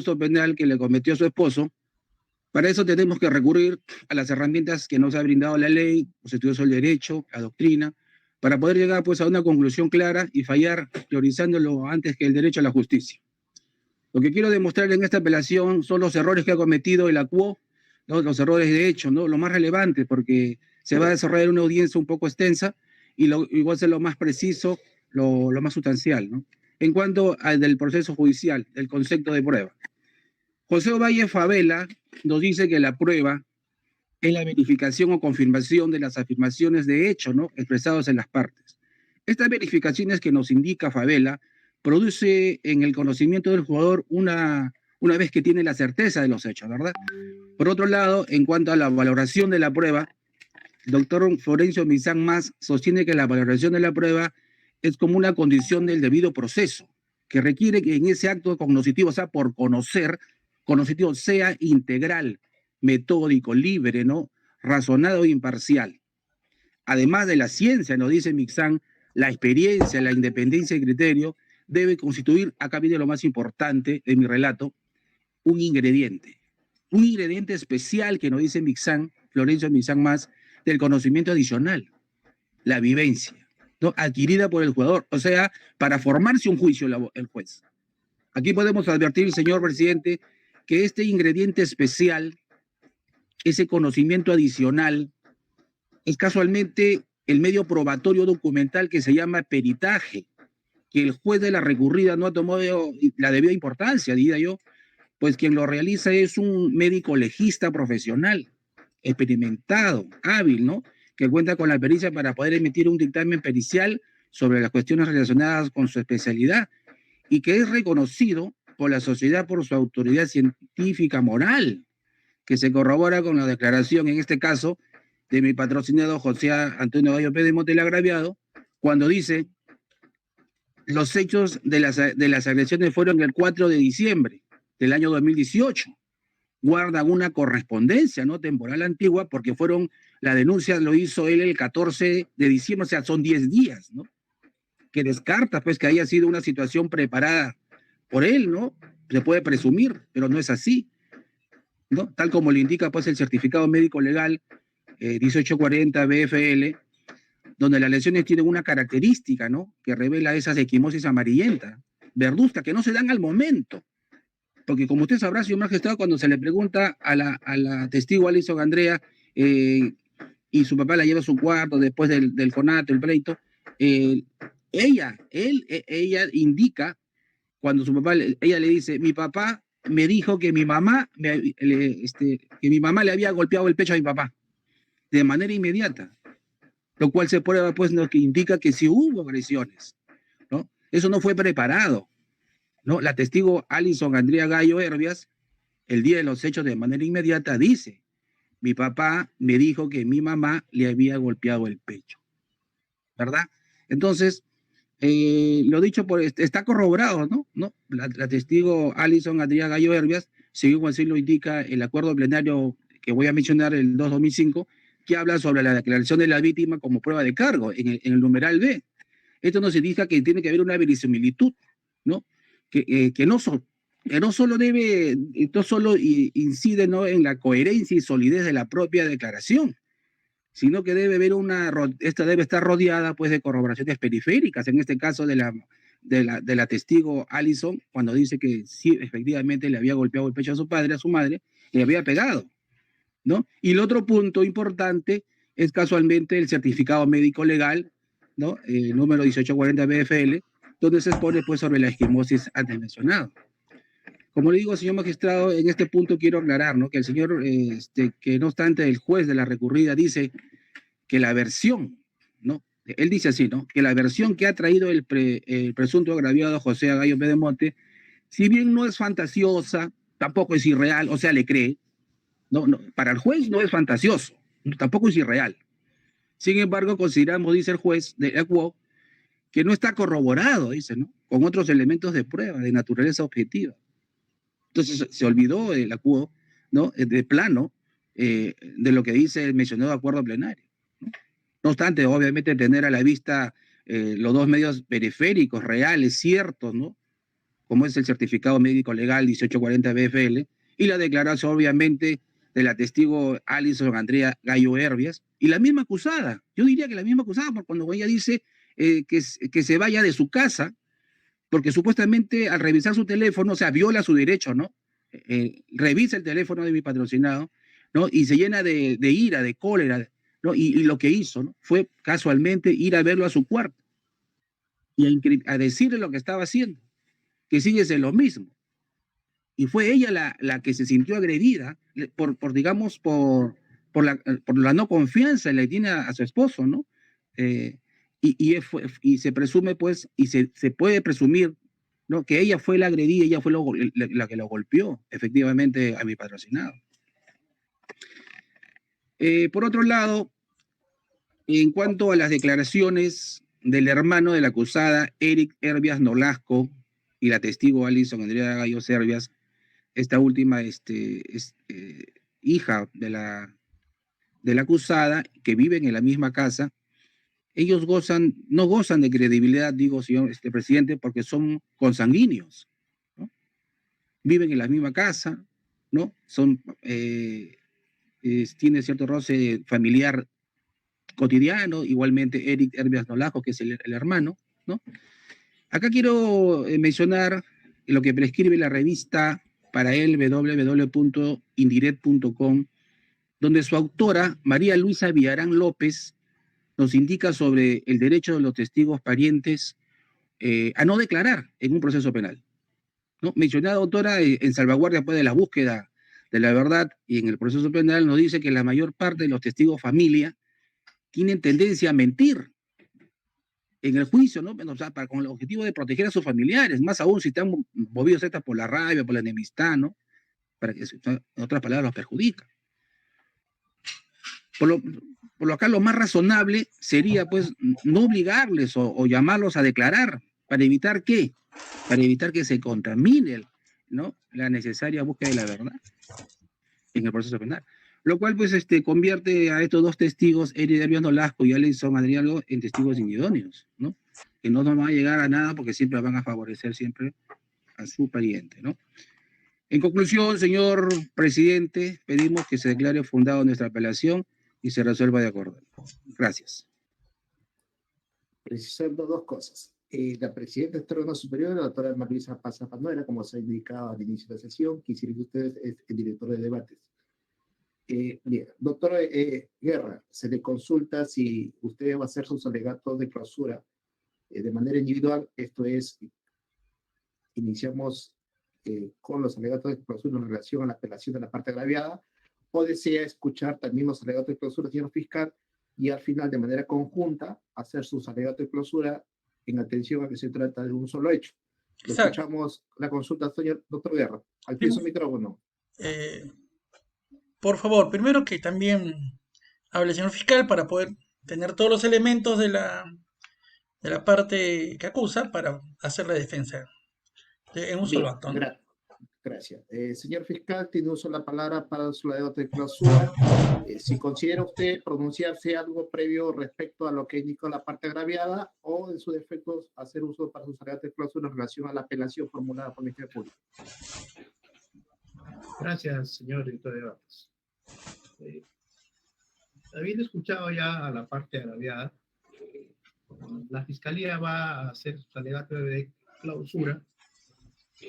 supuesto penal que le cometió a su esposo. Para eso tenemos que recurrir a las herramientas que nos ha brindado la ley, los estudios del derecho, la doctrina, para poder llegar pues a una conclusión clara y fallar priorizándolo antes que el derecho a la justicia. Lo que quiero demostrar en esta apelación son los errores que ha cometido el ACUO, ¿no? Los errores de hecho, ¿no? Lo más relevante, porque se va a desarrollar una audiencia un poco extensa y igual ser lo más preciso, lo más sustancial, ¿no? En cuanto al del proceso judicial, el concepto de prueba. José Ovalle Favela nos dice que la prueba es la verificación o confirmación de las afirmaciones de hecho, ¿no? Expresadas en las partes. Estas verificaciones que nos indica Favela produce en el conocimiento del jugador una vez que tiene la certeza de los hechos, ¿verdad? Por otro lado, en cuanto a la valoración de la prueba, el doctor Florencio Mizán Mas sostiene que la valoración de la prueba es como una condición del debido proceso, que requiere que en ese acto cognoscitivo, o sea, por conocer, conocitivo sea integral, metódico, libre, ¿no? Razonado e imparcial. Además de la ciencia, nos dice Mixán, la experiencia, la independencia y criterio debe constituir, acá viene lo más importante de mi relato, un ingrediente especial que nos dice Mixán, Florencio Mixán Más, del conocimiento adicional, la vivencia, ¿no? Adquirida por el jugador, o sea, para formarse un juicio el juez. Aquí podemos advertir, señor presidente, que este ingrediente especial, ese conocimiento adicional, es casualmente el medio probatorio documental que se llama peritaje, que el juez de la recurrida no ha tomado la debida importancia, diría yo, pues quien lo realiza es un médico legista profesional, experimentado, hábil, ¿no? Que cuenta con la pericia para poder emitir un dictamen pericial sobre las cuestiones relacionadas con su especialidad y que es reconocido por la sociedad por su autoridad científica moral, que se corrobora con la declaración, en este caso, de mi patrocinado José Antonio Gallo Pedemonte el agraviado, cuando dice, los hechos de las agresiones fueron el 4 de diciembre del año 2018. Guardan una correspondencia, ¿no? Temporal antigua, porque la denuncia lo hizo él el 14 de diciembre, o sea, son 10 días, ¿no? Que descarta, pues, que haya sido una situación preparada por él, ¿no? Se puede presumir, pero no es así, ¿no? Tal como le indica, pues, el certificado médico legal 1840 BFL, donde las lesiones tienen una característica, ¿no? Que revela esas equimosis amarillentas, verduzcas, que no se dan al momento. Porque como usted sabrá, señor magistrado, cuando se le pregunta a la testigo Alison Andrea y su papá la lleva a su cuarto después del conato, el pleito, ella indica, cuando su papá, ella le dice, mi papá me dijo que mi mamá le había golpeado el pecho a mi papá de manera inmediata, lo cual se prueba, pues, lo que indica que sí hubo agresiones, ¿no? Eso no fue preparado, ¿no? La testigo Alison Andrea Gallo Herbias, el día de los hechos de manera inmediata, dice, mi papá me dijo que mi mamá le había golpeado el pecho, ¿verdad? Entonces, lo dicho está corroborado, ¿no? La testigo Alison Andrea Gallo Herbias, según así lo indica el acuerdo plenario que voy a mencionar, el 2-2005, que habla sobre la declaración de la víctima como prueba de cargo en el numeral B. Esto nos indica que tiene que haber una verisimilitud, ¿no? Que no solo incide, ¿no? En la coherencia y solidez de la propia declaración, sino que esta debe estar rodeada, pues, de corroboraciones periféricas, en este caso de la testigo Alison, cuando dice que sí, efectivamente le había golpeado el pecho a su padre, a su madre, le había pegado, ¿no? Y el otro punto importante es casualmente el certificado médico legal, ¿no? Número 1840 BFL, donde se expone, pues, sobre la esquimosis antes mencionado. Como le digo, señor magistrado, en este punto quiero aclarar, ¿no? Que el señor, que no obstante el juez de la recurrida dice que la versión, ¿no? Él dice así, ¿no? Que la versión que ha traído el presunto agraviado José Gallo Pedemonte, si bien no es fantasiosa, tampoco es irreal, o sea, le cree, no, para el juez no es fantasioso, tampoco es irreal. Sin embargo, consideramos, dice el juez de Equo, que no está corroborado, dice, ¿no? Con otros elementos de prueba de naturaleza objetiva. Entonces se olvidó el Equo, ¿no? De plano, de lo que dice el mencionado acuerdo plenario. No obstante, obviamente, tener a la vista los dos medios periféricos, reales, ciertos, ¿no? como es el certificado médico legal 1840 BFL, y la declaración, obviamente, de la testigo Alison Andrea Gallo Herbias, y la misma acusada, yo diría que la misma acusada, porque cuando ella dice que se vaya de su casa, porque supuestamente al revisar su teléfono, o sea, viola su derecho, ¿no? Revisa el teléfono de mi patrocinado, ¿no? Y se llena de ira, de cólera, ¿no? Y lo que hizo, ¿no? Fue casualmente ir a verlo a su cuarto y a decirle lo que estaba haciendo, que sigue siendo lo mismo. Y fue ella la que se sintió agredida digamos, por la no confianza que le tiene a su esposo, ¿no? Eh, y se presume, pues, y se puede presumir, ¿no? Que ella fue la agredida, ella fue la que lo golpeó, efectivamente, a mi patrocinado. Por otro lado, en cuanto a las declaraciones del hermano de la acusada, Eric Herbias Nolasco, y la testigo Alison Andrea Gallo Herbias, esta última hija de la acusada, que viven en la misma casa, ellos no gozan de credibilidad, digo, señor presidente, porque son consanguíneos, ¿no? Viven en la misma casa, ¿no? Tiene cierto roce familiar cotidiano, igualmente Eric Herbias Nolasco, que es el hermano, ¿no? Acá quiero mencionar lo que prescribe la revista para él, www.indirect.com, donde su autora, María Luisa Villarán López, nos indica sobre el derecho de los testigos parientes a no declarar en un proceso penal, ¿no? Mencionada autora en salvaguardia pues, de la búsqueda de la verdad y en el proceso penal nos dice que la mayor parte de los testigos familia tienen tendencia a mentir en el juicio, ¿no? O sea, con el objetivo de proteger a sus familiares, más aún si están movidos por la rabia, por la enemistad, ¿no? Para que, en otras palabras, los perjudica. Por lo acá lo más razonable sería, pues, no obligarles o llamarlos a declarar. ¿Para evitar qué? Para evitar que se contamine, ¿no? La necesaria búsqueda de la verdad en el proceso penal. Lo cual, pues, convierte a estos dos testigos, Eric Herbias Nolasco y Alison Madrigalgo, en testigos inidóneos, ¿no? Que no nos van a llegar a nada porque siempre van a favorecer siempre a su pariente, ¿no? En conclusión, señor presidente, pedimos que se declare fundado nuestra apelación y se resuelva de acuerdo. Gracias. Precisando dos cosas. La presidenta del órgano superior, la doctora Marisa Paz Panuera, como se ha indicado al inicio de la sesión, quisiera que ustedes es el director de debates. Bien, doctor Guerra, se le consulta si usted va a hacer sus alegatos de clausura de manera individual, esto es, iniciamos con los alegatos de clausura en relación a la apelación de la parte agraviada, o desea escuchar también los alegatos de clausura, señor fiscal, y al final, de manera conjunta, hacer sus alegatos de clausura en atención a que se trata de un solo hecho. Lo escuchamos la consulta, señor doctor Guerra. Al pie de su micrófono. Por favor, primero que también hable el señor fiscal para poder tener todos los elementos de la parte que acusa para hacer la defensa en un solo acto, ¿no? Gracias. Señor fiscal, tiene uso la palabra para su alegato de clausura. Si considera usted pronunciarse algo previo respecto a lo que indicó la parte agraviada o, en su defecto, hacer uso para sus alegatos de clausura en relación a la apelación formulada por el Ministerio Público. Gracias, señor director de debates. Habiendo escuchado ya a la parte agraviada, la Fiscalía va a hacer su alegato de clausura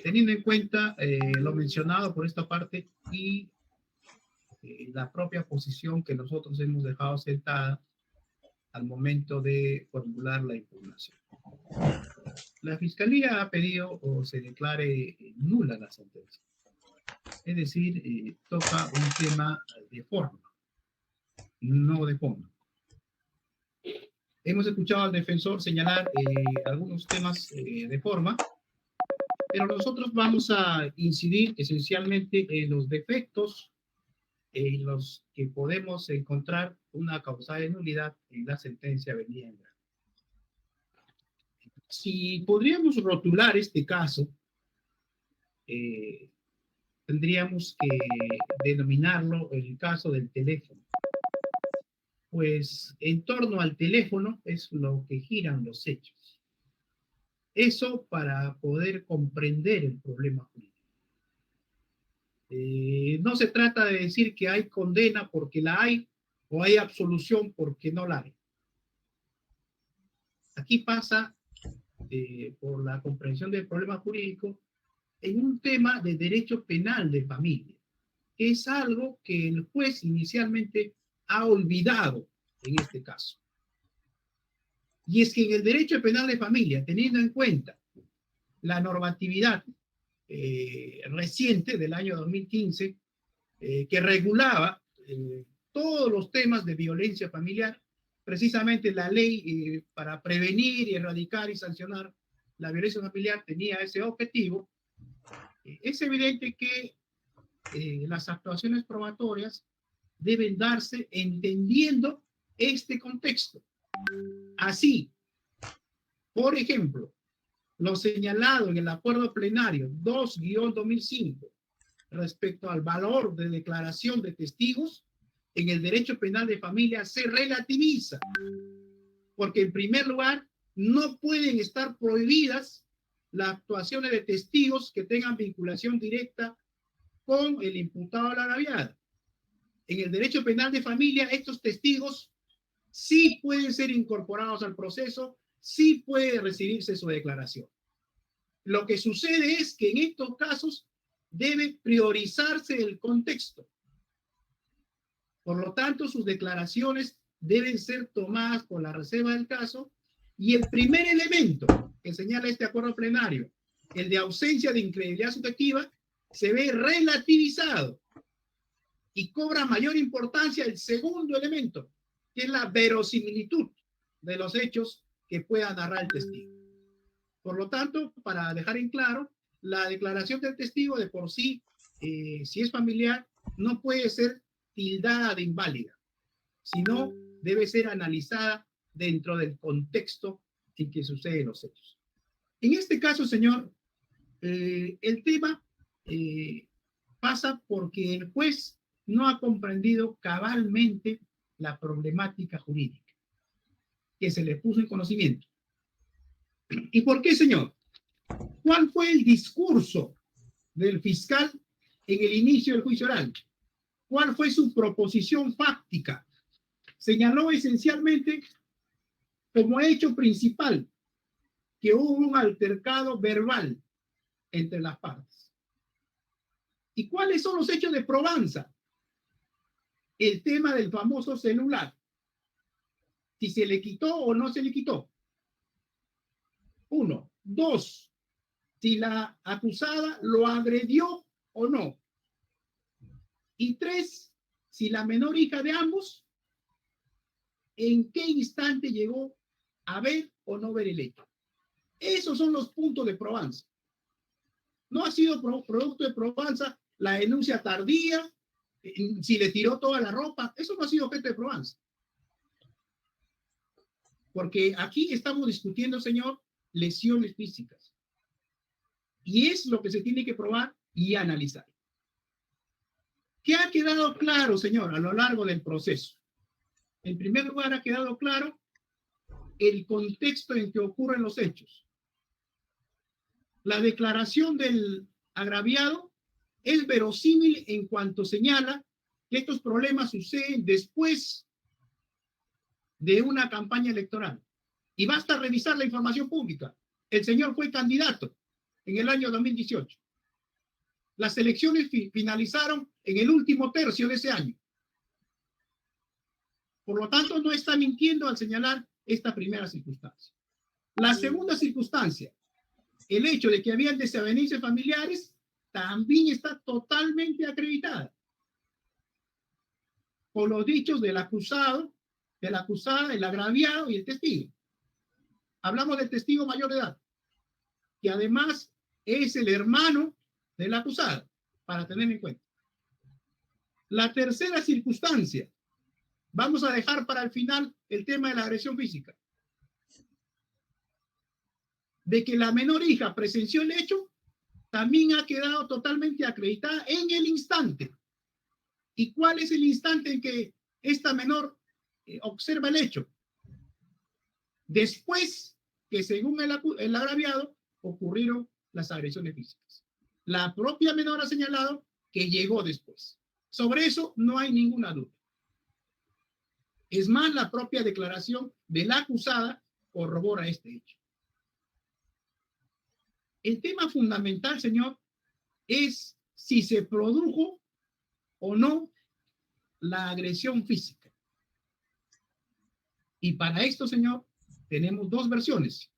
teniendo en cuenta lo mencionado por esta parte y la propia posición que nosotros hemos dejado sentada al momento de formular la impugnación. La Fiscalía ha pedido o se declare nula la sentencia. Es decir, toca un tema de forma, no de fondo. Hemos escuchado al defensor señalar algunos temas de forma, pero nosotros vamos a incidir esencialmente en los defectos en los que podemos encontrar una causa de nulidad en la sentencia venida en grano. Si podríamos rotular este caso, tendríamos que denominarlo el caso del teléfono. Pues en torno al teléfono es lo que giran los hechos. Eso para poder comprender el problema jurídico. No se trata de decir que hay condena porque la hay o hay absolución porque no la hay. Aquí pasa por la comprensión del problema jurídico en un tema de derecho penal de familia, que es algo que el juez inicialmente ha olvidado en este caso. Y es que en el derecho penal de familia, teniendo en cuenta la normatividad reciente del año 2015, que regulaba todos los temas de violencia familiar, precisamente la ley para prevenir y erradicar y sancionar la violencia familiar tenía ese objetivo. Es evidente que las actuaciones probatorias deben darse entendiendo este contexto. Así, por ejemplo, lo señalado en el acuerdo plenario 2-2005 respecto al valor de declaración de testigos en el derecho penal de familia se relativiza, porque en primer lugar no pueden estar prohibidas las actuaciones de testigos que tengan vinculación directa con el imputado o la agraviada. En el derecho penal de familia, estos testigos sí pueden ser incorporados al proceso, sí puede recibirse su declaración. Lo que sucede es que en estos casos debe priorizarse el contexto. Por lo tanto, sus declaraciones deben ser tomadas con la reserva del caso, y el primer elemento que señala este acuerdo plenario, el de ausencia de incredibilidad subjetiva, se ve relativizado y cobra mayor importancia el segundo elemento, que es la verosimilitud de los hechos que pueda narrar el testigo. Por lo tanto, para dejar en claro, la declaración del testigo de por sí, si es familiar, no puede ser tildada de inválida, sino debe ser analizada dentro del contexto en que suceden los hechos. En este caso, señor, el tema pasa porque el juez no ha comprendido cabalmente la problemática jurídica que se le puso en conocimiento. ¿Y por qué, señor? ¿Cuál fue el discurso del fiscal en el inicio del juicio oral? ¿Cuál fue su proposición fáctica? Señaló esencialmente como hecho principal que hubo un altercado verbal entre las partes. ¿Y cuáles son los hechos de probanza? El tema del famoso celular. Si se le quitó o no se le quitó. 1. 2. Si la acusada lo agredió o no. Y 3. Si la menor hija de ambos, ¿en qué instante llegó a ver o no ver el hecho? Esos son los puntos de probanza. No ha sido producto de probanza la denuncia tardía, si le tiró toda la ropa. Eso no ha sido objeto de probanza. Porque aquí estamos discutiendo, señor, lesiones físicas. Y es lo que se tiene que probar y analizar. ¿Qué ha quedado claro, señor, a lo largo del proceso? En primer lugar, ha quedado claro el contexto en que ocurren los hechos. La declaración del agraviado es verosímil en cuanto señala que estos problemas suceden después de una campaña electoral. Y basta revisar la información pública. El señor fue candidato en el año 2018. Las elecciones finalizaron en el último tercio de ese año. Por lo tanto, no está mintiendo al señalar esta primera circunstancia. La segunda circunstancia, el hecho de que habían desavenencias familiares, también está totalmente acreditada por los dichos del acusado, de la acusada, el agraviado y el testigo. Hablamos del testigo mayor de edad, que además es el hermano del acusado, para tener en cuenta. La tercera circunstancia, vamos a dejar para el final el tema de la agresión física, de que la menor hija presenció el hecho, también ha quedado totalmente acreditada en el instante. ¿Y cuál es el instante en que esta menor observa el hecho? Después que según el agraviado ocurrieron las agresiones físicas. La propia menor ha señalado que llegó después. Sobre eso no hay ninguna duda. Es más, la propia declaración de la acusada corrobora este hecho. El tema fundamental, señor, es si se produjo o no la agresión física. Y para esto, señor, tenemos dos versiones.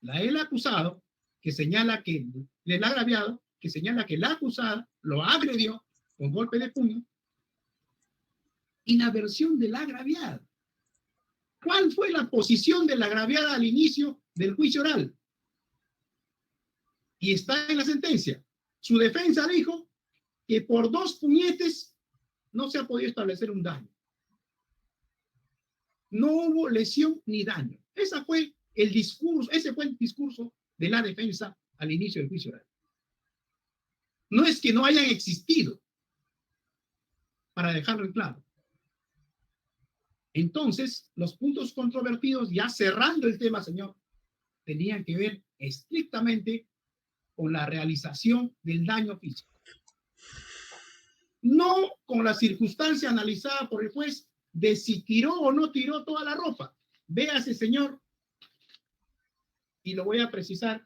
La del acusado, que señala que el agraviado, que señala que la acusada lo agredió con golpe de puño, y la versión de la agraviada. ¿Cuál fue la posición de la agraviada al inicio del juicio oral? Y está en la sentencia. Su defensa dijo que por 2 puñetes no se ha podido establecer un daño. No hubo lesión ni daño. Ese fue el discurso de la defensa al inicio del juicio oral. No es que no hayan existido, para dejarlo en claro. Entonces, los puntos controvertidos, ya cerrando el tema, señor, tenían que ver estrictamente con la realización del daño físico. No con la circunstancia analizada por el juez de si tiró o no tiró toda la ropa. Véase, señor, y lo voy a precisar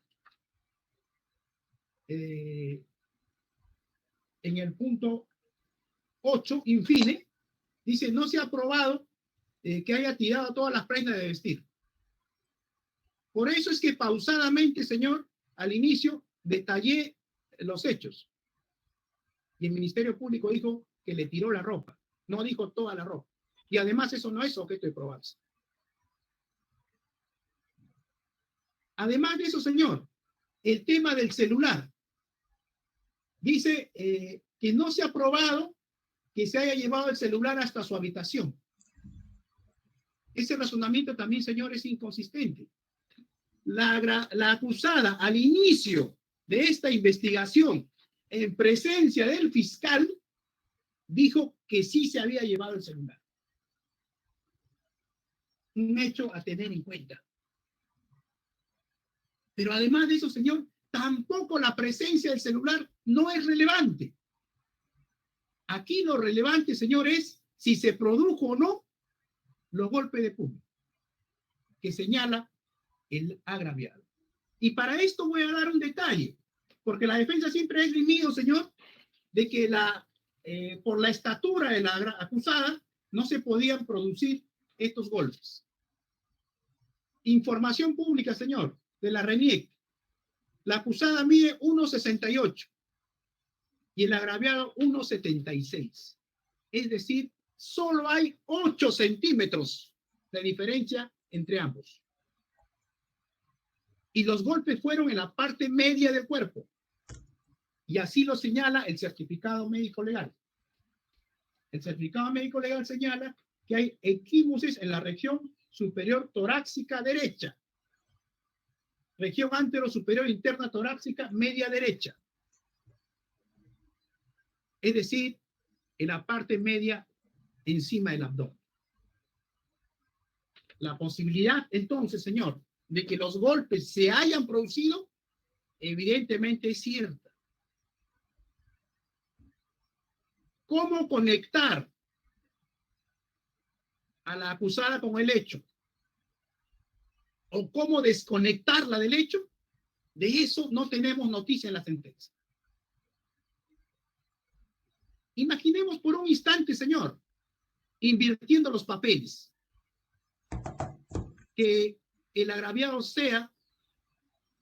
en el punto 8, infine, dice, no se ha probado que haya tirado todas las prendas de vestir. Por eso es que pausadamente, señor, al inicio detallé los hechos. Y el Ministerio Público dijo que le tiró la ropa, no dijo toda la ropa. Y además eso no es objeto de probarse. Además de eso, señor, el tema del celular. Dice que no se ha probado que se haya llevado el celular hasta su habitación. Ese razonamiento también, señor, es inconsistente. La acusada al inicio de esta investigación, en presencia del fiscal, dijo que sí se había llevado el celular. Un hecho a tener en cuenta. Pero además de eso, señor, tampoco la presencia del celular no es relevante. Aquí lo relevante, señor, es si se produjo o no los golpes de puño que señala el agraviado. Y para esto voy a dar un detalle, porque la defensa siempre ha esgrimido, señor, de que por la estatura de la acusada no se podían producir estos golpes. Información pública, señor, de la RENIEC. La acusada mide 1,68 y el agraviado 1,76. Es decir, solo hay 8 centímetros de diferencia entre ambos. Y los golpes fueron en la parte media del cuerpo. Y así lo señala el certificado médico legal. El certificado médico legal señala que hay equimosis en la región superior torácica derecha, región antero superior interna torácica media derecha. Es decir, en la parte media encima del abdomen. La posibilidad, entonces, señor, de que los golpes se hayan producido, evidentemente es cierta. ¿Cómo conectar a la acusada con el hecho? ¿O cómo desconectarla del hecho? De eso no tenemos noticia en la sentencia. Imaginemos por un instante, señor, invirtiendo los papeles, que el agraviado sea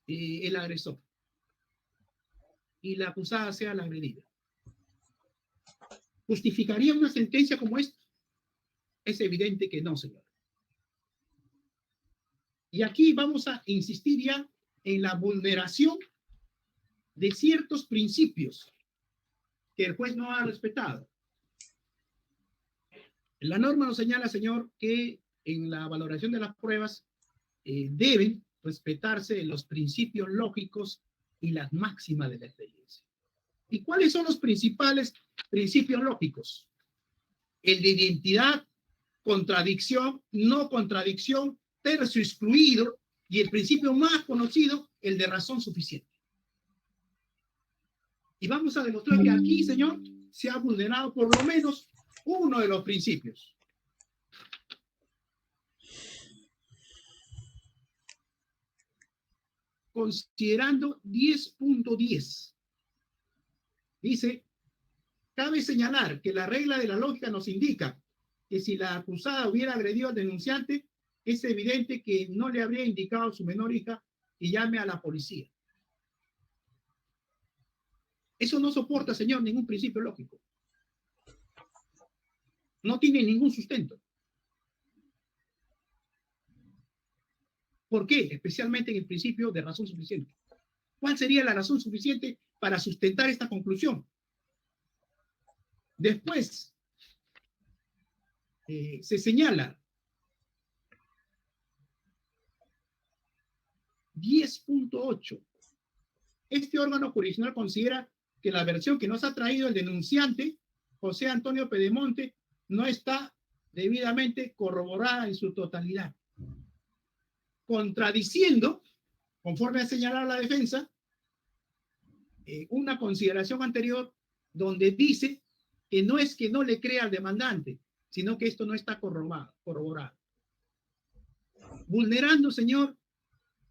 el agresor y la acusada sea la agredida. ¿Justificaría una sentencia como esta? Es evidente que no, señor. Y aquí vamos a insistir ya en la vulneración de ciertos principios que el juez no ha respetado. La norma nos señala, señor, que en la valoración de las pruebas deben respetarse los principios lógicos y las máximas de la experiencia. ¿Y cuáles son los principales principios lógicos? El de identidad, contradicción, no contradicción, tercio excluido, Y el principio más conocido, el de razón suficiente. Y vamos a demostrar que aquí, señor, se ha vulnerado por lo menos uno de los principios. Considerando 10.10, dice, cabe señalar que la regla de la lógica nos indica que si la acusada hubiera agredido al denunciante, es evidente que no le habría indicado a su menor hija que llame a la policía. Eso no soporta, señor, ningún principio lógico. No tiene ningún sustento. ¿Por qué? Especialmente en el principio de razón suficiente. ¿Cuál sería la razón suficiente para sustentar esta conclusión? Después, se señala 10.8. Este órgano jurisdiccional considera que la versión que nos ha traído el denunciante, José Antonio Pedemonte, no está debidamente corroborada en su totalidad, contradiciendo, conforme ha señalado la defensa, una consideración anterior donde dice que no es que no le crea al demandante, sino que esto no está corroborado. Vulnerando, señor,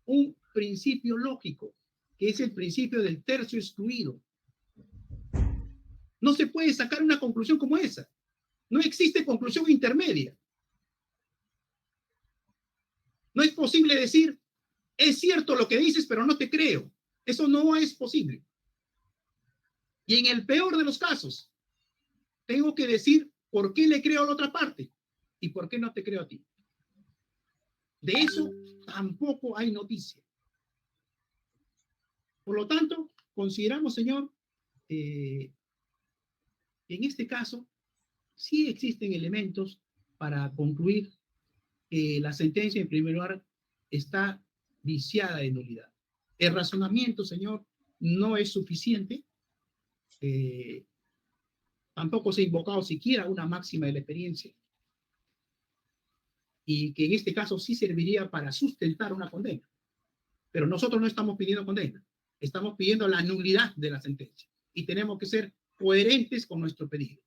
un principio lógico, que es el principio del tercio excluido. No se puede sacar una conclusión como esa. No existe conclusión intermedia. No es posible decir, es cierto lo que dices, pero no te creo. Eso no es posible. Y en el peor de los casos, tengo que decir por qué le creo a la otra parte y por qué no te creo a ti. De eso tampoco hay noticia. Por lo tanto, consideramos, señor, en este caso, sí existen elementos para concluir que la sentencia, en primer lugar, está viciada de nulidad. El razonamiento, señor, no es suficiente. Tampoco se ha invocado siquiera una máxima de la experiencia. Y que en este caso sí serviría para sustentar una condena. Pero nosotros no estamos pidiendo condena. Estamos pidiendo la nulidad de la sentencia. Y tenemos que ser coherentes con nuestro pedido.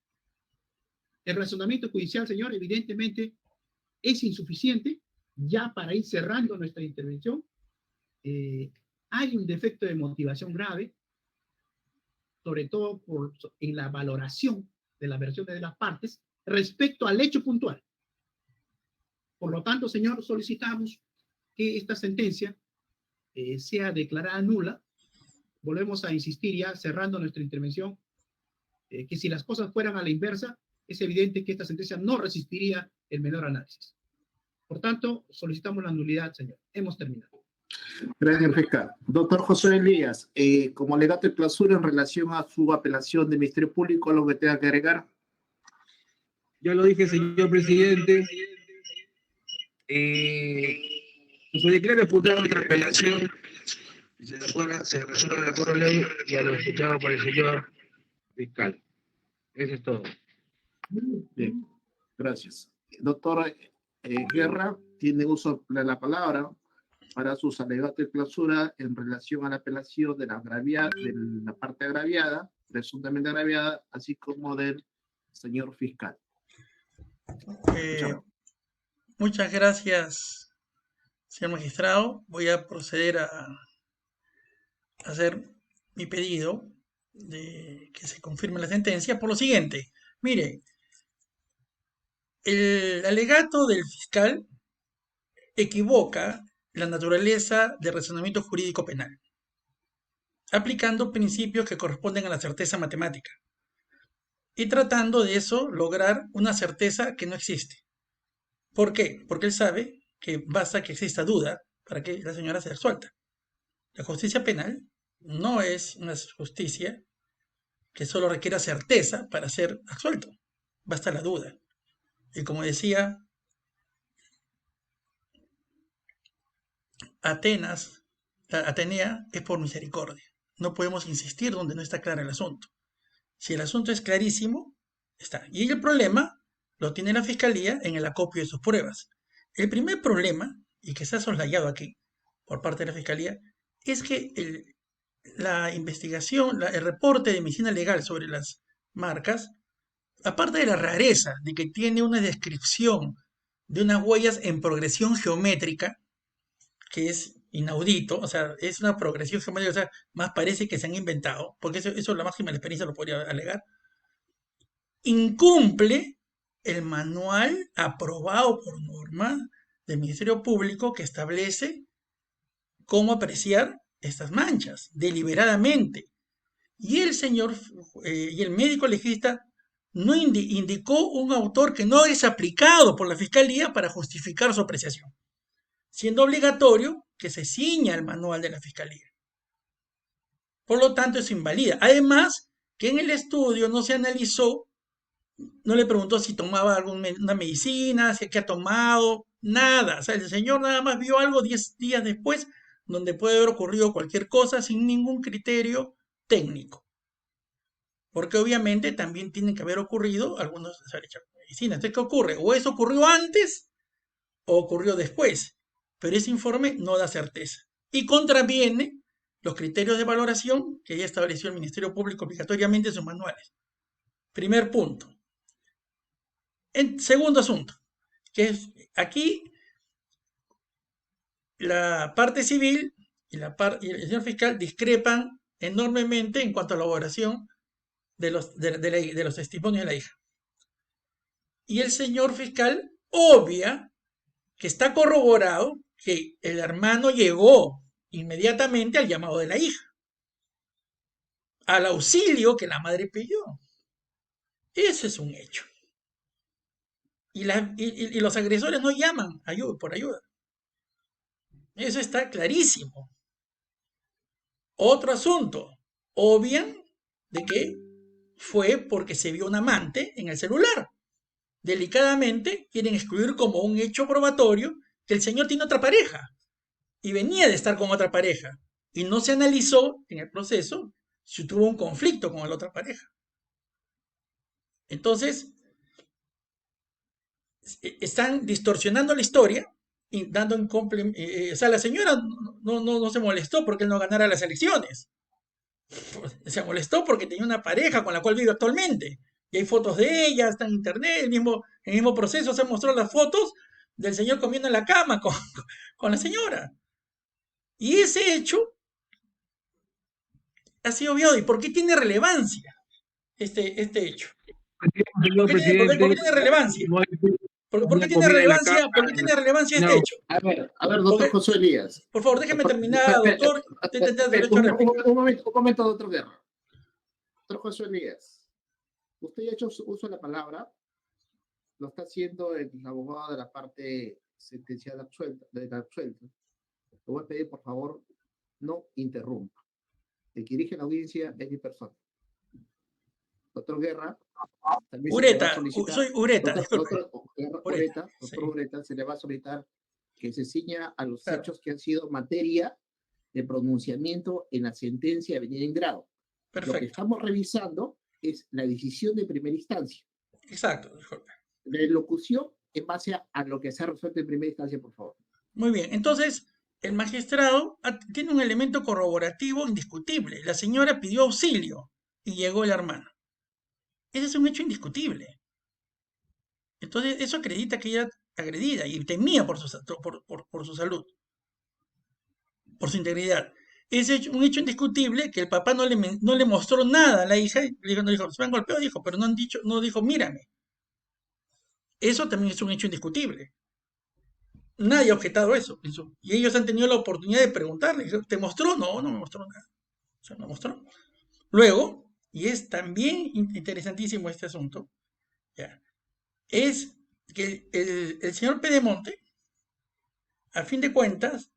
El razonamiento judicial, señor, evidentemente es insuficiente. Ya para ir cerrando nuestra intervención, hay un defecto de motivación grave, sobre todo en la valoración de las versiones de las partes respecto al hecho puntual. Por lo tanto, señor, solicitamos que esta sentencia sea declarada nula. Volvemos a insistir ya, cerrando nuestra intervención, que si las cosas fueran a la inversa, es evidente que esta sentencia no resistiría el menor análisis. Por tanto, solicitamos la nulidad, señor. Hemos terminado. Gracias, fiscal. Doctor José Elías, como alegato de clausura en relación a su apelación del Ministerio Público, ¿algo que tenga que agregar? Ya lo dije, señor presidente. Se declara imputada la apelación y se resuelve de acuerdo a la ley y a lo escuchado por el señor fiscal. Eso es todo. Bien, gracias. Doctor Guerra, tiene uso de la palabra para sus alegatos de clausura en relación a la apelación de la parte agraviada, presuntamente agraviada, así como del señor fiscal. Muchas gracias, señor magistrado. Voy a proceder a hacer mi pedido de que se confirme la sentencia por lo siguiente. Mire, el alegato del fiscal equivoca la naturaleza del razonamiento jurídico penal, aplicando principios que corresponden a la certeza matemática y tratando de eso lograr una certeza que no existe. ¿Por qué? Porque él sabe que basta que exista duda para que la señora sea absuelta. La justicia penal no es una justicia que solo requiera certeza para ser absuelto. Basta la duda. Y como decía Atenea, es por misericordia. No podemos insistir donde no está claro el asunto. Si el asunto es clarísimo, está. Y el problema lo tiene la Fiscalía en el acopio de sus pruebas. El primer problema, y que se ha soslayado aquí, por parte de la Fiscalía, es que la investigación, el reporte de medicina legal sobre las marcas, aparte de la rareza de que tiene una descripción de unas huellas en progresión geométrica, que es inaudito, o sea, es una progresión geométrica, o sea, más parece que se han inventado, porque eso la máxima de la experiencia lo podría alegar, incumple el manual aprobado por norma del Ministerio Público que establece cómo apreciar estas manchas deliberadamente. Y el señor y el médico legista no indicó un autor que no es aplicado por la Fiscalía para justificar su apreciación, siendo obligatorio que se ciña al manual de la Fiscalía. Por lo tanto, eso invalida. Además, que en el estudio no se analizó, no le preguntó si tomaba alguna medicina, si qué ha tomado, nada. O sea, el señor nada más vio algo 10 días después, donde puede haber ocurrido cualquier cosa sin ningún criterio técnico. Porque obviamente también tienen que haber ocurrido algunos medicinas. Entonces, ¿qué ocurre? O eso ocurrió antes o ocurrió después. Pero ese informe no da certeza. Y contraviene los criterios de valoración que ya estableció el Ministerio Público obligatoriamente en sus manuales. Primer punto. Segundo asunto, que es aquí la parte civil y el señor fiscal discrepan enormemente en cuanto a la elaboración de los testimonios de la hija. Y el señor fiscal obvia que está corroborado que el hermano llegó inmediatamente al llamado de la hija, al auxilio que la madre pidió. Eso es un hecho. Y los agresores no llaman por ayuda. Eso está clarísimo. Otro asunto, obvian de que fue porque se vio un amante en el celular. Delicadamente quieren excluir como un hecho probatorio que el señor tiene otra pareja y venía de estar con otra pareja y no se analizó en el proceso si tuvo un conflicto con la otra pareja. Entonces, están distorsionando la historia y dando o sea, la señora no se molestó porque él no ganara las elecciones. Se molestó porque tenía una pareja con la cual vive actualmente. Y hay fotos de ella, está en internet, el mismo proceso se mostró las fotos del señor comiendo en la cama con la señora. Y ese hecho ha sido obviado. ¿Y por qué tiene relevancia este hecho? Señor ¿Por qué tiene presidente, relevancia? no hay ¿Por qué tiene relevancia? ¿Por qué tiene relevancia este hecho? A ver, doctor José Elías. Por favor, déjeme terminar, doctor. Un momento, doctor Guerra. Doctor José Elías, usted ya ha hecho uso de la palabra, lo está haciendo el abogado de la parte sentenciada absuelta. Le voy a pedir, por favor, no interrumpa. El que dirige la audiencia es mi persona. Doctor Guerra, también Ureta, se le va a solicitar, soy Ureta, doctor sí. Ureta, se le va a solicitar que se ciña a los Claro. hechos que han sido materia de pronunciamiento en la sentencia de venida en grado. Perfecto. Lo que estamos revisando es la decisión de primera instancia. Exacto, disculpe. La elocución en base a lo que se ha resuelto en primera instancia, por favor. Muy bien, entonces el magistrado tiene un elemento corroborativo indiscutible. La señora pidió auxilio y llegó el hermano. Ese es un hecho indiscutible. Entonces eso acredita que ella agredida y temía por su salud, por su integridad. Es un hecho indiscutible que el papá no le mostró nada a la hija. No dijo, se me han golpeado, dijo, pero no dijo, mírame. Eso también es un hecho indiscutible. Nadie ha objetado eso. Y ellos han tenido la oportunidad de preguntarle. ¿Te mostró? No, no me mostró nada. O sea, no mostró. Luego, y es también interesantísimo este asunto, ¿ya? Es que el señor Pedemonte, a fin de cuentas,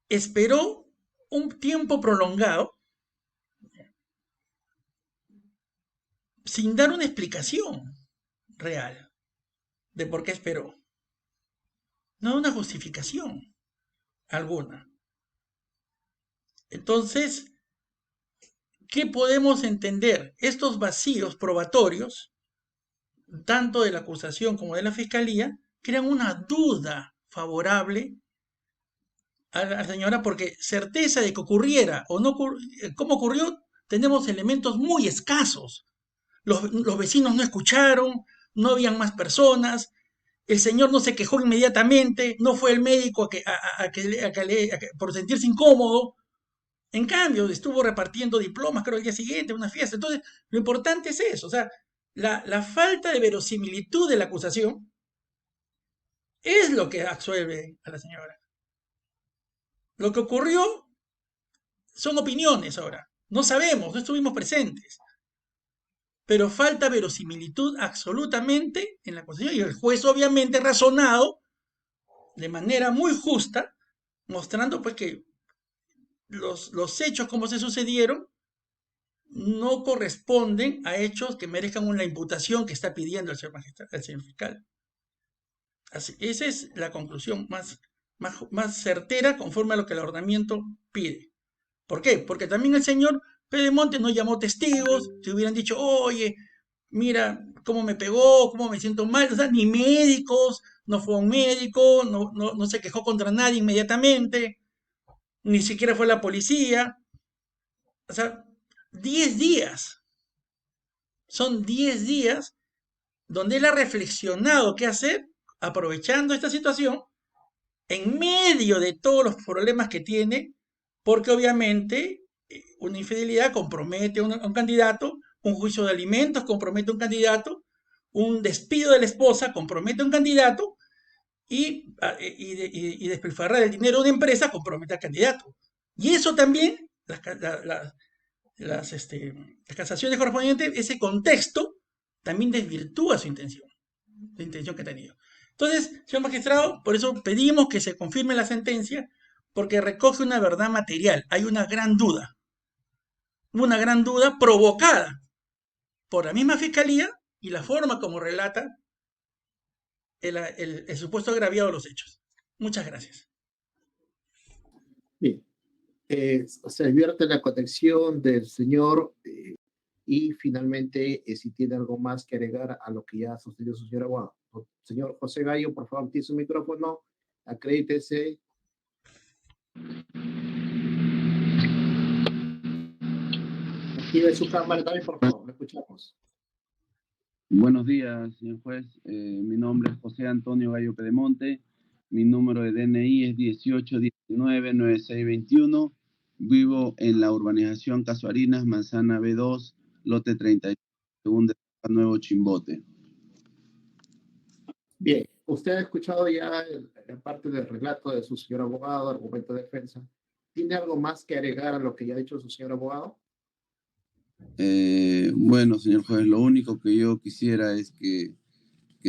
esperó un tiempo prolongado sin dar una explicación real de por qué esperó. No una justificación alguna. Entonces, ¿qué podemos entender? Estos vacíos probatorios, tanto de la acusación como de la fiscalía, crean una duda favorable a la señora porque certeza de que ocurriera o no cómo ocurrió, tenemos elementos muy escasos. Los vecinos no escucharon, no habían más personas, el señor no se quejó inmediatamente, no fue el médico por sentirse incómodo. En cambio, estuvo repartiendo diplomas, creo, el día siguiente, una fiesta. Entonces, lo importante es eso, o sea, la falta de verosimilitud de la acusación es lo que absuelve a la señora. Lo que ocurrió son opiniones ahora. No sabemos, no estuvimos presentes. Pero falta verosimilitud absolutamente en la acusación. Y el juez, obviamente, razonado de manera muy justa, mostrando pues que los hechos como se sucedieron no corresponden a hechos que merezcan una imputación que está pidiendo el señor fiscal. Así, esa es la conclusión más certera conforme a lo que el ordenamiento pide. ¿Por qué? Porque también el señor Pedemonte no llamó testigos, si hubieran dicho, oye, mira cómo me pegó, cómo me siento mal, o sea, ni médicos, no fue un médico, no se quejó contra nadie inmediatamente, ni siquiera fue la policía. O sea, 10 días. Son 10 días donde él ha reflexionado qué hacer, aprovechando esta situación, en medio de todos los problemas que tiene, porque obviamente una infidelidad compromete a un candidato, un juicio de alimentos compromete a un candidato, un despido de la esposa compromete a un candidato y despilfarrar el dinero de una empresa compromete al candidato. Y eso también, las casaciones correspondientes, ese contexto también desvirtúa su intención, la intención que ha tenido. Entonces, señor magistrado, por eso pedimos que se confirme la sentencia, porque recoge una verdad material. Hay una gran duda provocada por la misma fiscalía y la forma como relata el supuesto agraviado de los hechos. Muchas gracias. Bien. Se advierte la conexión del señor y finalmente si tiene algo más que agregar a lo que ya sucedió su señor abogado. Señor José Gallo, por favor, tiene su micrófono, acredítese. Active su cámara también, por favor, lo escuchamos. Buenos días, señor juez. Mi nombre es José Antonio Gallo Pedemonte. Mi número de DNI es 18199621. Vivo en la urbanización Casuarinas, Manzana B2, lote 30, segundo Nuevo Chimbote. Bien, usted ha escuchado ya la parte del relato de su señor abogado, argumento de defensa. ¿Tiene algo más que agregar a lo que ya ha dicho su señor abogado? Bueno, señor juez, lo único que yo quisiera es que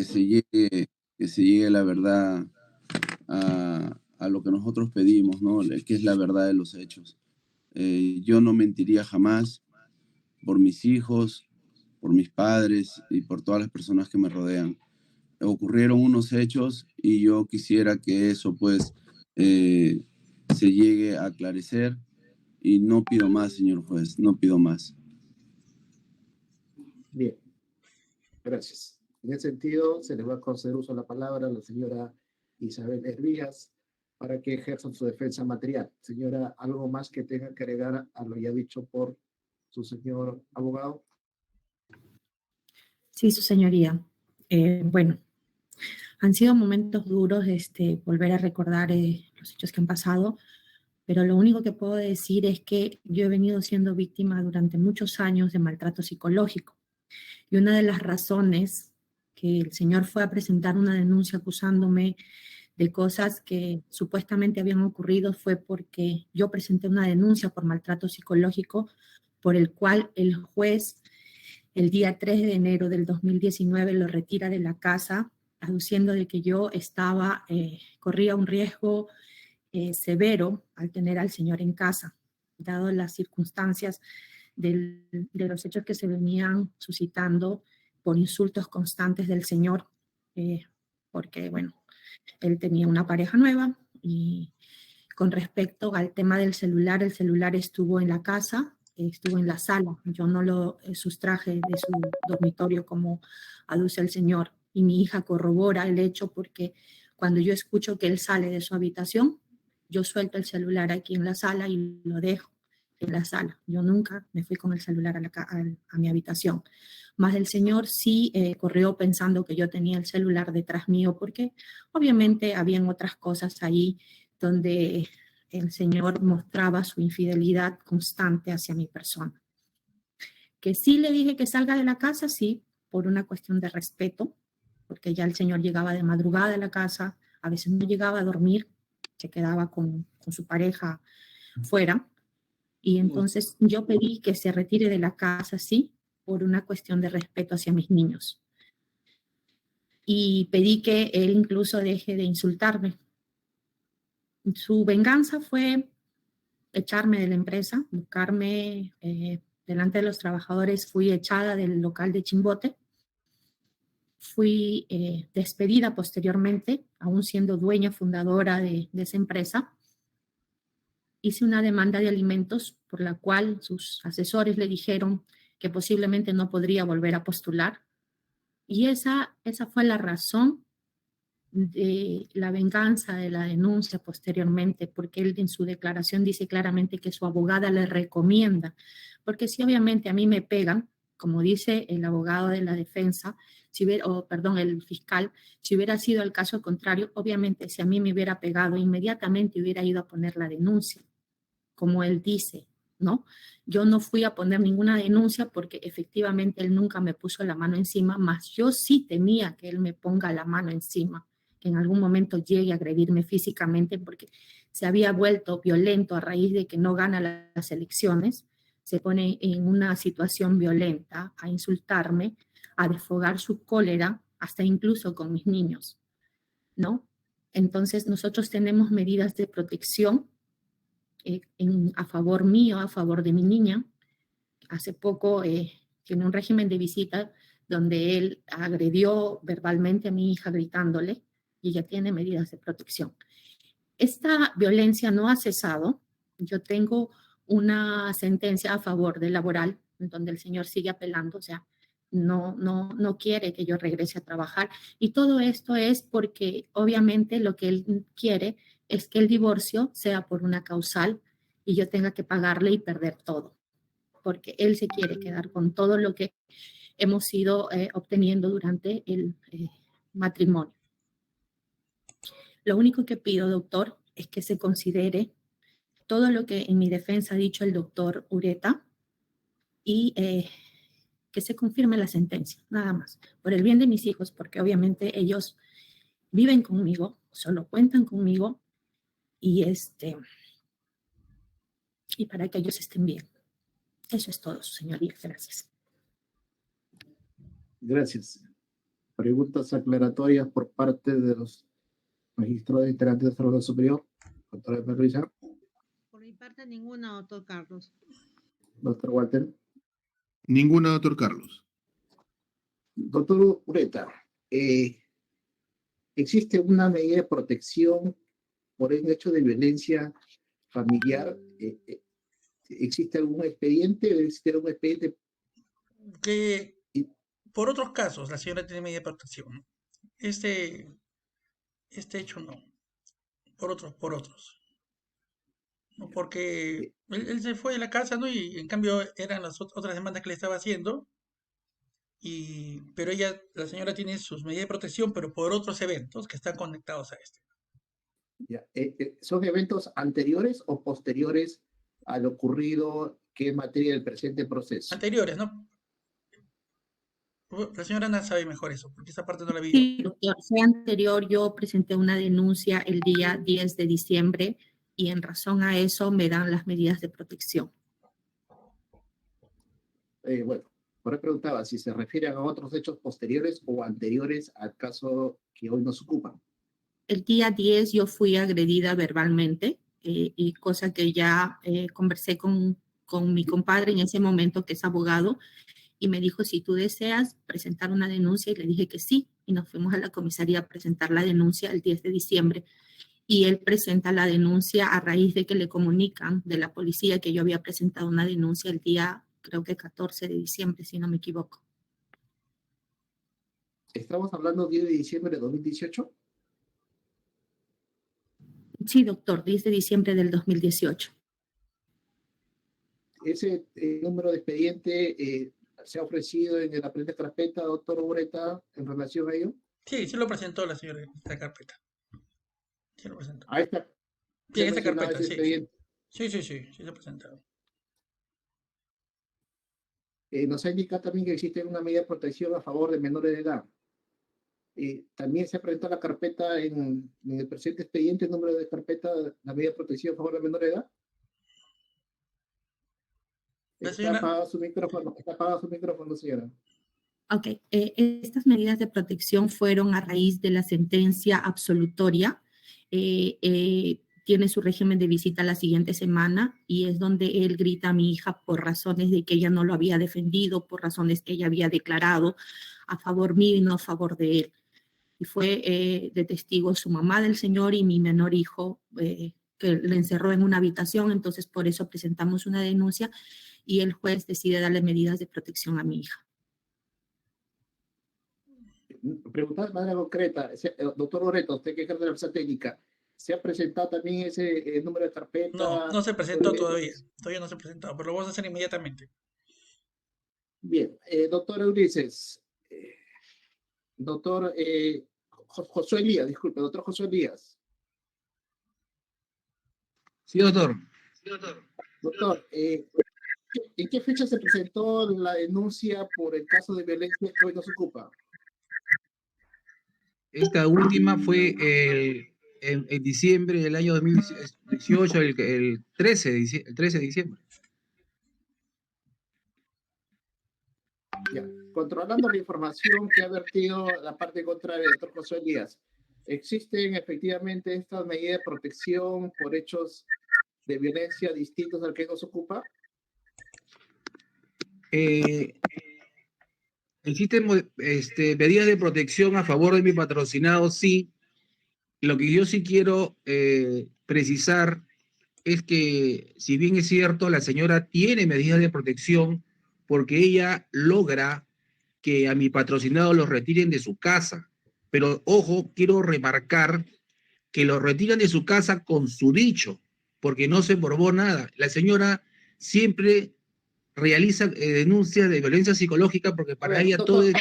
se llegue la verdad a lo que nosotros pedimos, ¿no? Que es la verdad de los hechos. Yo no mentiría jamás por mis hijos, por mis padres y por todas las personas que me rodean. Ocurrieron unos hechos y yo quisiera que eso pues se llegue a aclarecer y no pido más, señor juez, no pido más. Bien, gracias. En ese sentido, se le va a conceder uso a la palabra a la señora Isabel Hervías para que ejerzan su defensa material. Señora, ¿algo más que tenga que agregar a lo ya dicho por su señor abogado? Sí, su señoría. Bueno, han sido momentos duros volver a recordar los hechos que han pasado, pero lo único que puedo decir es que yo he venido siendo víctima durante muchos años de maltrato psicológico. Y una de las razones que el señor fue a presentar una denuncia acusándome de cosas que supuestamente habían ocurrido fue porque yo presenté una denuncia por maltrato psicológico por el cual el juez el día 3 de enero del 2019 lo retira de la casa, aduciendo de que yo corría un riesgo severo al tener al señor en casa, dado las circunstancias de los hechos que se venían suscitando por insultos constantes del señor, porque, bueno, él tenía una pareja nueva y con respecto al tema del celular, el celular estuvo en la casa, estuvo en la sala, yo no lo sustraje de su dormitorio como aduce el señor, y mi hija corrobora el hecho porque cuando yo escucho que él sale de su habitación, yo suelto el celular aquí en la sala y lo dejo en la sala. Yo nunca me fui con el celular a mi habitación. Más el señor sí corrió pensando que yo tenía el celular detrás mío, porque obviamente habían otras cosas ahí donde el señor mostraba su infidelidad constante hacia mi persona. Que sí le dije que salga de la casa, sí, por una cuestión de respeto, porque ya el señor llegaba de madrugada a la casa, a veces no llegaba a dormir, se quedaba con su pareja fuera, y entonces yo pedí que se retire de la casa, sí, por una cuestión de respeto hacia mis niños. Y pedí que él incluso deje de insultarme. Su venganza fue echarme de la empresa, buscarme delante de los trabajadores. Fui echada del local de Chimbote. Fui despedida posteriormente, aún siendo dueña fundadora de esa empresa. Hice una demanda de alimentos por la cual sus asesores le dijeron que posiblemente no podría volver a postular. Y esa fue la razón de la venganza, de la denuncia posteriormente, porque él en su declaración dice claramente que su abogada le recomienda, porque si obviamente a mí me pegan, como dice el abogado de la defensa, el fiscal, si hubiera sido el caso contrario, obviamente si a mí me hubiera pegado, inmediatamente hubiera ido a poner la denuncia, como él dice, ¿no? Yo no fui a poner ninguna denuncia porque efectivamente él nunca me puso la mano encima, mas yo sí temía que él me ponga la mano encima, que en algún momento llegue a agredirme físicamente, porque se había vuelto violento a raíz de que no gana las elecciones, se pone en una situación violenta a insultarme, a desfogar su cólera, hasta incluso con mis niños, ¿no? Entonces nosotros tenemos medidas de protección a favor mío, a favor de mi niña. Hace poco tiene un régimen de visita donde él agredió verbalmente a mi hija gritándole, y ella tiene medidas de protección. Esta violencia no ha cesado. Yo tengo una sentencia a favor del laboral, en donde el señor sigue apelando, o sea, no quiere que yo regrese a trabajar. Y todo esto es porque obviamente lo que él quiere es que el divorcio sea por una causal y yo tenga que pagarle y perder todo, porque él se quiere quedar con todo lo que hemos ido obteniendo durante el matrimonio. Lo único que pido, doctor, es que se considere todo lo que en mi defensa ha dicho el doctor Ureta y que se confirme la sentencia, nada más, por el bien de mis hijos, porque obviamente ellos viven conmigo, solo cuentan conmigo, y para que ellos estén bien. Eso es todo, señoría. Gracias. Gracias. Preguntas aclaratorias por parte de los magistrados integrantes del Tribunal Superior. Doctora Luisa. Por mi parte, ninguna, doctor Carlos. Doctor Walter. Ninguna, doctor Carlos. Doctor Ureta, ¿existe una medida de protección por el hecho de violencia familiar? ¿Existe algún expediente? ¿Debe existir algún expediente? Que por otros casos la señora tiene medida de protección. Este hecho no. Por otros. ¿No? Porque él se fue de la casa, ¿no? Y en cambio eran las otras demandas que le estaba haciendo. Pero la señora tiene sus medidas de protección, pero por otros eventos que están conectados a este. Ya, ¿son eventos anteriores o posteriores a lo ocurrido que en materia del presente proceso? Anteriores, ¿no? La señora Ana sabe mejor eso, porque esa parte no la vi yo. Sí, doctor, fue anterior. Yo presenté una denuncia el día 10 de diciembre y en razón a eso me dan las medidas de protección. Bueno, por ahí preguntaba si se refieren a otros hechos posteriores o anteriores al caso que hoy nos ocupa. El día 10 yo fui agredida verbalmente y cosa que ya conversé con mi compadre en ese momento, que es abogado, y me dijo, si tú deseas presentar una denuncia, y le dije que sí, y nos fuimos a la comisaría a presentar la denuncia el 10 de diciembre, y él presenta la denuncia a raíz de que le comunican de la policía que yo había presentado una denuncia el día, creo que 14 de diciembre, si no me equivoco. ¿Estamos hablando 10 de diciembre de 2018? Sí, doctor, 10 de diciembre del 2018. Ese número de expediente se ha ofrecido en la presente carpeta, doctor Ureta, en relación a ello. Sí, sí lo presentó la señora en esta carpeta. Sí lo presentó. A esta, Sí, se en ha esta mencionado carpeta, ese sí, sí. expediente. Sí lo he presentado. Nos ha indicado también que existe una medida de protección a favor de menores de edad. También se ha presentado la carpeta en el presente expediente, el número de carpeta, la medida de protección a favor de menores de edad. La Está señora, apagado su micrófono, señora. Ok, estas medidas de protección fueron a raíz de la sentencia absolutoria. Tiene su régimen de visita la siguiente semana y es donde él grita a mi hija por razones de que ella no lo había defendido, por razones que ella había declarado a favor mío y no a favor de él. Y fue de testigo su mamá del señor y mi menor hijo, que le encerró en una habitación, entonces por eso presentamos una denuncia y el juez decide darle medidas de protección a mi hija. Preguntar de manera concreta, doctor Loreto, usted que ejerce la universidad técnica, ¿se ha presentado también ese número de carpeta? no se presentó todavía. Todavía no se ha presentado, pero lo vamos a hacer inmediatamente. Bien, doctor Ulises, doctor Josué Elías, disculpe, doctor Josué Elías. Sí, doctor. Doctor, ¿en qué fecha se presentó la denuncia por el caso de violencia que hoy nos ocupa? Esta última fue en diciembre del año 2018, el 13 de diciembre. Ya, controlando la información que ha vertido la parte contraria del doctor Josué Elías, ¿existen efectivamente estas medidas de protección por hechos de violencia distintos al que nos ocupa? Existen medidas de protección a favor de mi patrocinado, sí. Lo que yo sí quiero precisar es que, si bien es cierto, la señora tiene medidas de protección porque ella logra que a mi patrocinado los retiren de su casa. Pero, ojo, quiero remarcar que los retiran de su casa con su dicho, porque no se probó nada. La señora siempre realiza denuncias de violencia psicológica porque para ella todo es...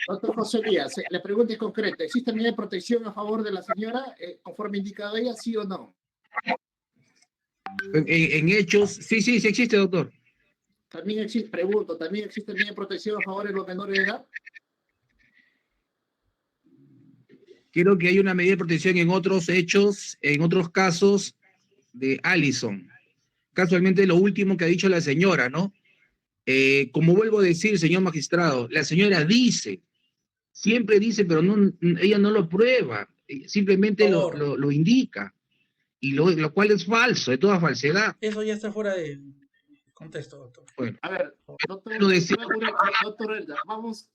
Doctor José Díaz, la pregunta es concreta. ¿Existe medida de protección a favor de la señora, conforme indicado ella, sí o no? En hechos, sí existe, doctor. También existe, pregunto, ¿también existe medida de protección a favor de los menores de edad? Quiero que haya una medida de protección en otros hechos, en otros casos de Allison. Casualmente lo último que ha dicho la señora, ¿no? Como vuelvo a decir, señor magistrado, la señora dice, siempre dice, pero no, ella no lo prueba, simplemente lo indica, y lo cual es falso, de toda falsedad. Eso ya está fuera de contexto, doctor. Bueno, a ver, doctor Elda, vamos,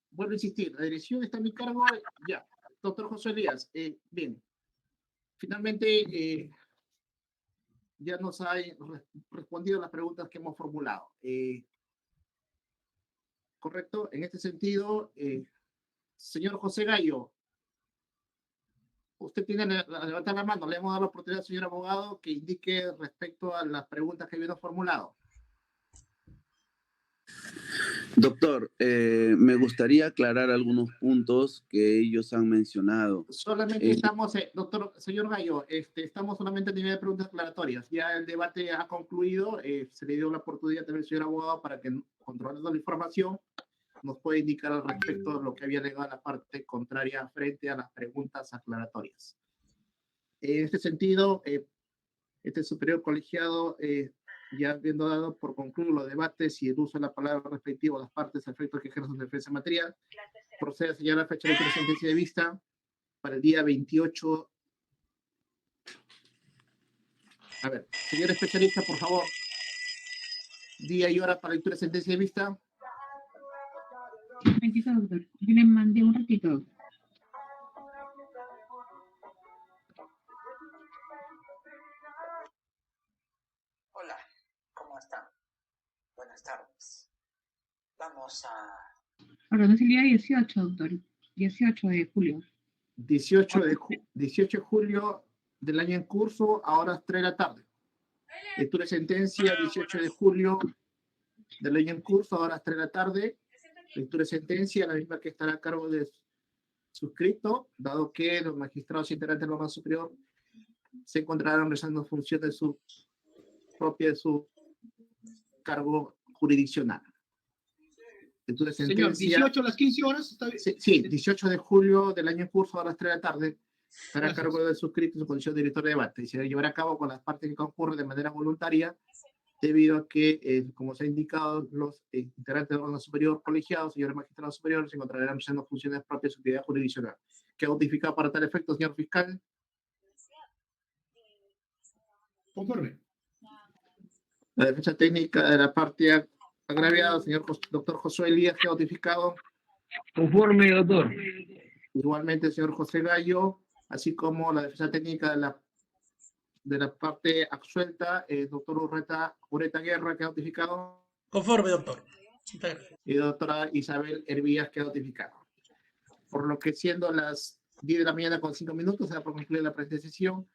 vuelvo a insistir, la dirección está a mi cargo, ya. Doctor José Elías, bien, finalmente ya nos ha respondido las preguntas que hemos formulado. Correcto, en este sentido, señor José Gallo, usted tiene a levantar la mano, le hemos dado la oportunidad al señor abogado que indique respecto a las preguntas que habíamos formulado. Doctor, me gustaría aclarar algunos puntos que ellos han mencionado. Solamente estamos, doctor, señor Gallo, estamos solamente a nivel de preguntas aclaratorias. Ya el debate ha concluido, se le dio la oportunidad también al señor abogado para que, controlando la información, nos pueda indicar al respecto de lo que había alegado la parte contraria frente a las preguntas aclaratorias. En este sentido, este superior colegiado, ya habiendo dado por concluido los debates y el uso de la palabra respectiva a las partes a efectos que ejercen defensa material, procede a señalar fecha de sentencia de vista para el día 28. A ver, señor especialista, por favor, día y hora para lectura de sentencia de vista. Un momentito, doctor. Yo le mandé un ratito. Hola, ¿cómo están? Buenas tardes. Vamos a... Perdón, es el día 18, doctor. 18 de julio. 18 de julio del año en curso a horas 3 de la tarde. Lectura de sentencia 18 de julio del año en curso a horas 3 de la tarde. Lectura de sentencia, la misma que estará a cargo del suscrito, dado que los magistrados integrantes del órgano superior se encontrarán realizando funciones de su cargo jurisdiccional. Entonces, Señor, 18 a las 15 horas, ¿está bien? Sí, 18 de julio del año en curso a las 3 de la tarde, estará a Gracias. cargo del suscrito en su condición de director de debate y se llevará a cabo con las partes que concurren de manera voluntaria, debido a que, como se ha indicado, los integrantes del órgano superior colegiados, señores magistrados superiores, se encontrarán realizando funciones propias de su actividad jurisdiccional. ¿Qué ha notificado para tal efecto, señor fiscal? Conforme. La defensa técnica de la parte agraviada, señor doctor Josué Elías, que ha notificado. Conforme, doctor. Igualmente, el señor José Gallo, así como la defensa técnica de la parte absuelta, el doctor Ureta Guerra, que ha notificado. Conforme, doctor. Y doctora Isabel Hervías, que ha notificado. Por lo que siendo las 10 de la mañana con 5 minutos, se da por concluir la presente sesión.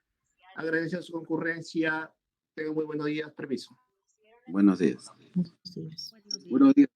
Agradeciendo su concurrencia. Tengan muy buenos días. Permiso. Buenos días. Buenos días.